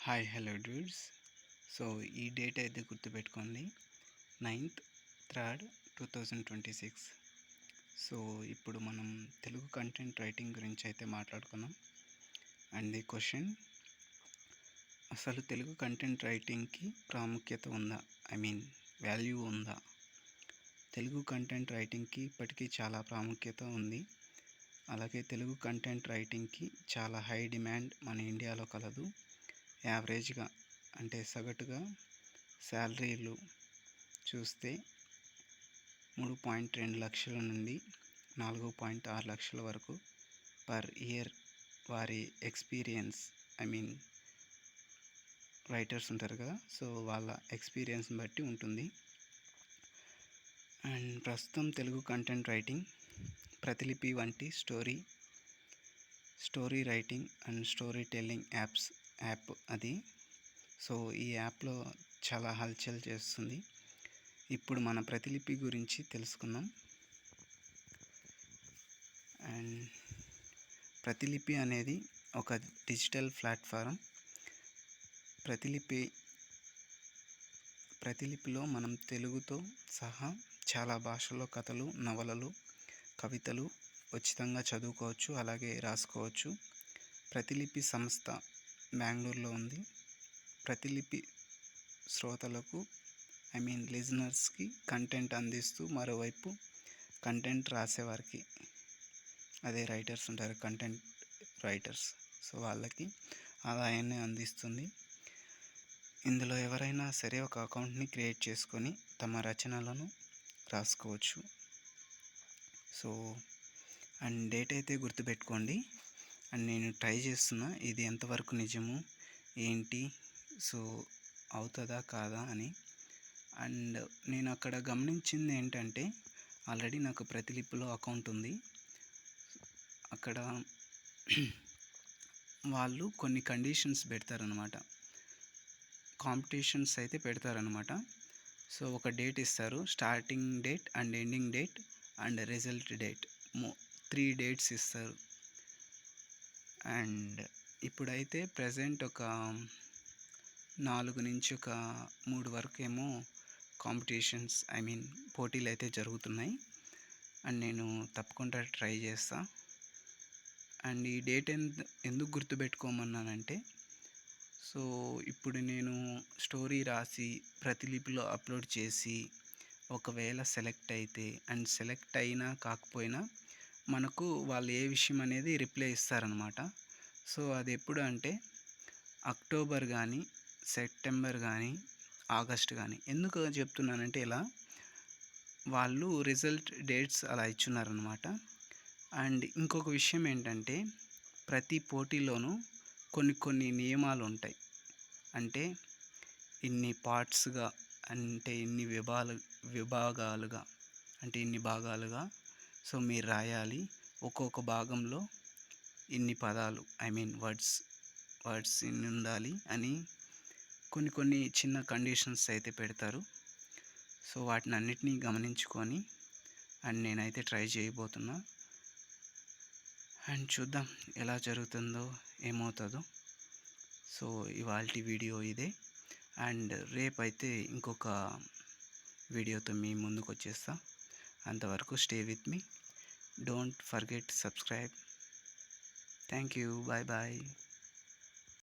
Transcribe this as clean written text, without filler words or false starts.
Hi hello dudes. So ఈ date అయితే గుర్తుపెట్టుకోండి, 9/3/2026. సో ఇప్పుడు మనం తెలుగు కంటెంట్ రైటింగ్ గురించి అయితే మాట్లాడుకున్నాం. అండ్ ది క్వశ్చన్, అసలు తెలుగు కంటెంట్ రైటింగ్కి ప్రాముఖ్యత ఉందా, వాల్యూ ఉందా? తెలుగు కంటెంట్ రైటింగ్కి ఇప్పటికీ చాలా ప్రాముఖ్యత ఉంది. అలాగే తెలుగు కంటెంట్ రైటింగ్కి చాలా హై డిమాండ్ మన ఇండియాలో కలదు. యావరేజ్గా అంటే సగటుగా శాలరీలు చూస్తే 3.2 లక్షల నుండి 4.6 లక్షల వరకు పర్ ఇయర్ వారి ఎక్స్పీరియన్స్, రైటర్స్ ఉంటారు కదా, సో వాళ్ళ ఎక్స్పీరియన్స్ని బట్టి ఉంటుంది. అండ్ ప్రస్తుతం తెలుగు కంటెంట్ రైటింగ్ ప్రతిలిపి వంటి story writing and story telling app అది. సో ఈ యాప్లో చాలా హల్చల్ చేస్తుంది. ఇప్పుడు మన ప్రతిలిపి గురించి తెలుసుకుందాం. అండ్ ప్రతిలిపి అనేది ఒక డిజిటల్ ప్లాట్ఫారం. ప్రతిలిపిలో మనం తెలుగుతో సహా చాలా భాషల్లో కథలు, నవలలు, కవితలు ఉచితంగా చదువుకోవచ్చు, అలాగే రాసుకోవచ్చు. ప్రతిలిపి సంస్థ బెంగళూరులో ఉంది. ప్రతిలిపి శ్రోతలకు లిజనర్స్కి కంటెంట్ అందిస్తూ, మరోవైపు కంటెంట్ రాసేవారికి, అదే రైటర్స్ ఉంటారు, కంటెంట్ రైటర్స్, సో వాళ్ళకి ఆదాయాన్ని అందిస్తుంది. ఇందులో ఎవరైనా సరే ఒక అకౌంట్ని క్రియేట్ చేసుకొని తమ రచనలను రాసుకోవచ్చు. సో అండ్ డేట్ అయితే గుర్తుపెట్టుకోండి. అండ్ నేను ట్రై చేస్తున్నా ఇది ఎంతవరకు నిజము ఏంటి, సో అవుతుందా కాదా అని. అండ్ నేను అక్కడ గమనించింది ఏంటంటే, ఆల్రెడీ నాకు ప్రతిలిపిలో అకౌంట్ ఉంది. అక్కడ వాళ్ళు కొన్ని కండిషన్స్ పెడతారనమాట, కాంపిటీషన్స్ అయితే పెడతారనమాట. సో ఒక డేట్ ఇస్తారు, starting date and ending date and result date, 3 dates ఇస్తారు. అండ్ ఇప్పుడైతే ప్రజెంట్ ఒక 4 నుంచి ఒక 3 వరకు ఏమో కాంపిటీషన్స్, పోటీలు అయితే జరుగుతున్నాయి. అండ్ నేను తప్పకుండా ట్రై చేస్తా. అండ్ ఈ డేట్ ఎందుకు గుర్తుపెట్టుకోమన్నానంటే, సో ఇప్పుడు నేను స్టోరీ రాసి ప్రతిలిపిలో అప్లోడ్ చేసి ఒకవేళ సెలెక్ట్ అయితే, అండ్ సెలెక్ట్ అయినా కాకపోయినా మనకు వాళ్ళు ఏ విషయం అనేది రిప్లై ఇస్తారనమాట. సో అది ఎప్పుడు అంటే అక్టోబర్ కానీ, సెప్టెంబర్ కానీ, ఆగస్ట్ కానీ. ఎందుకు చెప్తున్నానంటే, ఇలా వాళ్ళు రిజల్ట్ డేట్స్ అలా ఇచ్చున్నారనమాట. అండ్ ఇంకొక విషయం ఏంటంటే, ప్రతి పోటీలోనూ కొన్ని నియమాలు ఉంటాయి. అంటే ఇన్ని పార్ట్స్గా, అంటే ఇన్ని విభాగాలుగా, అంటే ఇన్ని భాగాలుగా సో మీరు రాయాలి. ఒక్కొక్క భాగంలో ఇన్ని పదాలు, వర్డ్స్ ఇన్ని ఉండాలి అని కొన్ని చిన్న కండిషన్స్ అయితే పెడతారు. సో వాటిని అన్నిటినీ గమనించుకొని అండ్ నేనైతే ట్రై చేయబోతున్నా. అండ్ చూద్దాం ఎలా జరుగుతుందో, ఏమవుతుందో. సో ఇవాల్టి వీడియో ఇదే. అండ్ రేపైతే ఇంకొక వీడియోతో మీ ముందుకు వచ్చేస్తా. అంతవరకు stay with me. Don't forget subscribe. Thank you. Bye bye.